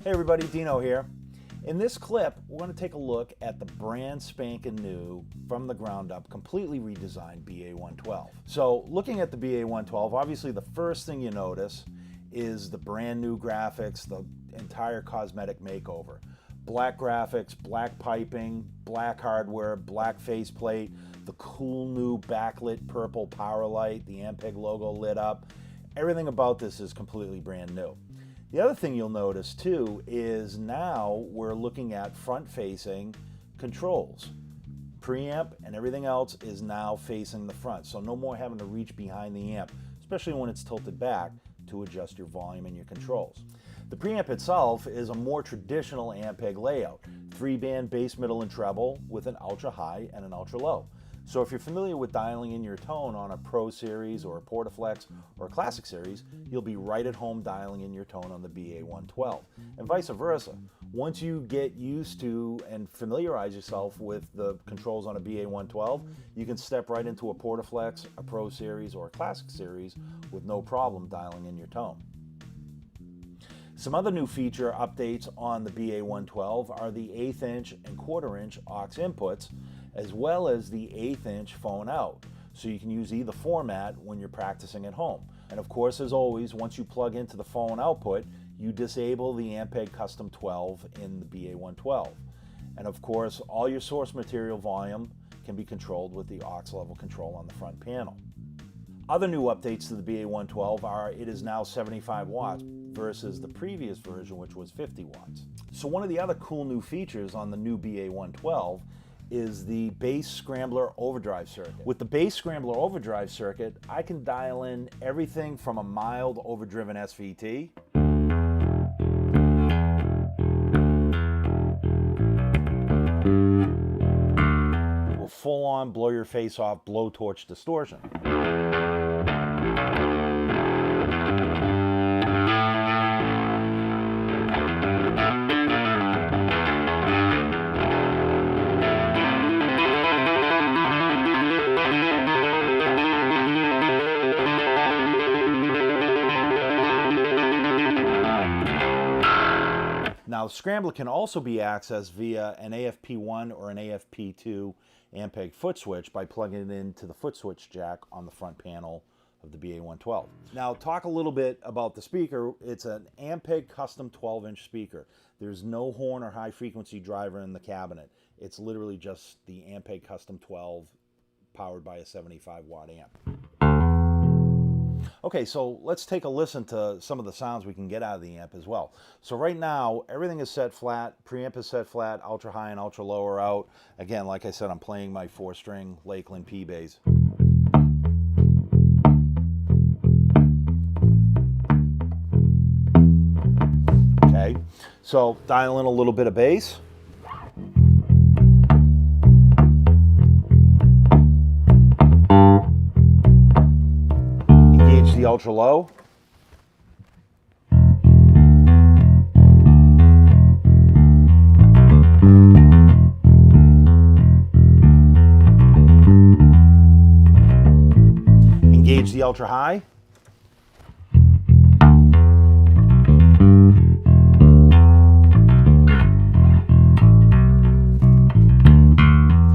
Hey everybody, Dino here. In this clip, we're going to take a look at the brand spanking new, from the ground up, completely redesigned BA-112. So looking at the BA-112, obviously the first thing you notice is the brand new graphics, the entire cosmetic makeover. Black graphics, black piping, black hardware, black faceplate, the cool new backlit purple power light, the Ampeg logo lit up. Everything about this is completely brand new. The other thing you'll notice too is now we're looking at front-facing controls. Preamp and everything else is now facing the front, so no more having to reach behind the amp, especially when it's tilted back to adjust your volume and your controls. The preamp itself is a more traditional Ampeg layout, 3-band bass, middle, and treble with an ultra high and an ultra low. So if you're familiar with dialing in your tone on a Pro series or a Portaflex or a Classic series, you'll be right at home dialing in your tone on the BA-112, and vice versa. Once you get used to and familiarize yourself with the controls on a BA-112, you can step right into a Portaflex, a Pro series, or a Classic series with no problem dialing in your tone. Some other new feature updates on the BA-112 are the 1/8 inch and 1/4 inch aux inputs, as well as the 1/8 inch phone out. So you can use either format when you're practicing at home. And of course, as always, once you plug into the phone output, you disable the Ampeg Custom 12 in the BA-112. And of course, all your source material volume can be controlled with the aux level control on the front panel. Other new updates to the BA-112 are it is now 75 watts versus the previous version, which was 50 watts. So one of the other cool new features on the new BA-112 is the bass scrambler overdrive circuit. With the bass scrambler overdrive circuit, I can dial in everything from a mild overdriven SVT to a full-on blow your face off blowtorch distortion. Now, the scrambler can also be accessed via an AFP1 or an AFP2 Ampeg foot switch by plugging it into the foot switch jack on the front panel of the BA-112. Now, talk a little bit about the speaker. It's an Ampeg custom 12-inch speaker. There's no horn or high-frequency driver in the cabinet. It's literally just the Ampeg custom 12 powered by a 75-watt amp. Okay, so let's take a listen to some of the sounds we can get out of the amp as well. So right now, everything is set flat, preamp is set flat, ultra high and ultra low are out. Again, like I said, I'm playing my 4-string Lakeland P-Bass. Okay, so dial in a little bit of bass. The ultra low. Engage the ultra high.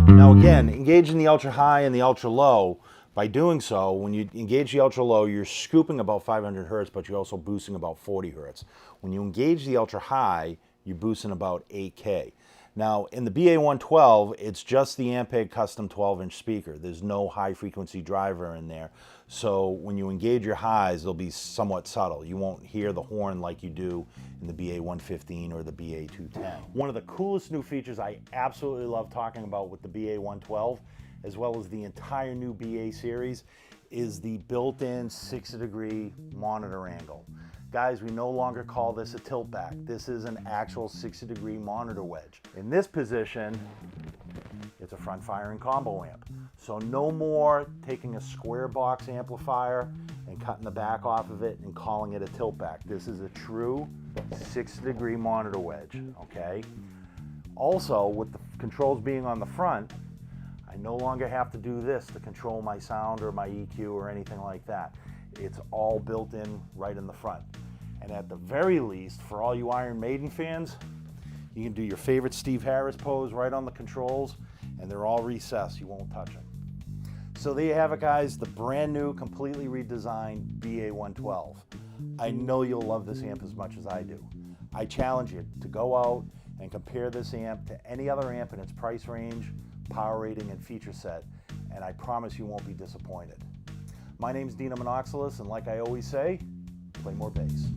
Now again, engaging the ultra high and the ultra low. By doing so, when you engage the ultra low, you're scooping about 500 hertz, but you're also boosting about 40 hertz. When you engage the ultra high, you're boosting about 8K. Now, in the BA-112, it's just the Ampeg custom 12-inch speaker. There's no high frequency driver in there. So when you engage your highs, they'll be somewhat subtle. You won't hear the horn like you do in the BA-115 or the BA-210. One of the coolest new features I absolutely love talking about with the BA-112, as well as the entire new BA series, is the built-in 60-degree monitor angle. Guys, we no longer call this a tilt back. This is an actual 60-degree monitor wedge. In this position, it's a front firing combo amp. So no more taking a square box amplifier and cutting the back off of it and calling it a tilt back. This is a true 60-degree monitor wedge, okay? Also, with the controls being on the front, I no longer have to do this to control my sound or my EQ or anything like that. It's all built in right in the front. And at the very least, for all you Iron Maiden fans, you can do your favorite Steve Harris pose right on the controls, and they're all recessed, you won't touch them. So there you have it, guys, the brand new, completely redesigned BA-112. I know you'll love this amp as much as I do. I challenge you to go out and compare this amp to any other amp in its price range, power rating, and feature set, and I promise you won't be disappointed. My name's Dino Monoxelis, and like I always say, play more bass.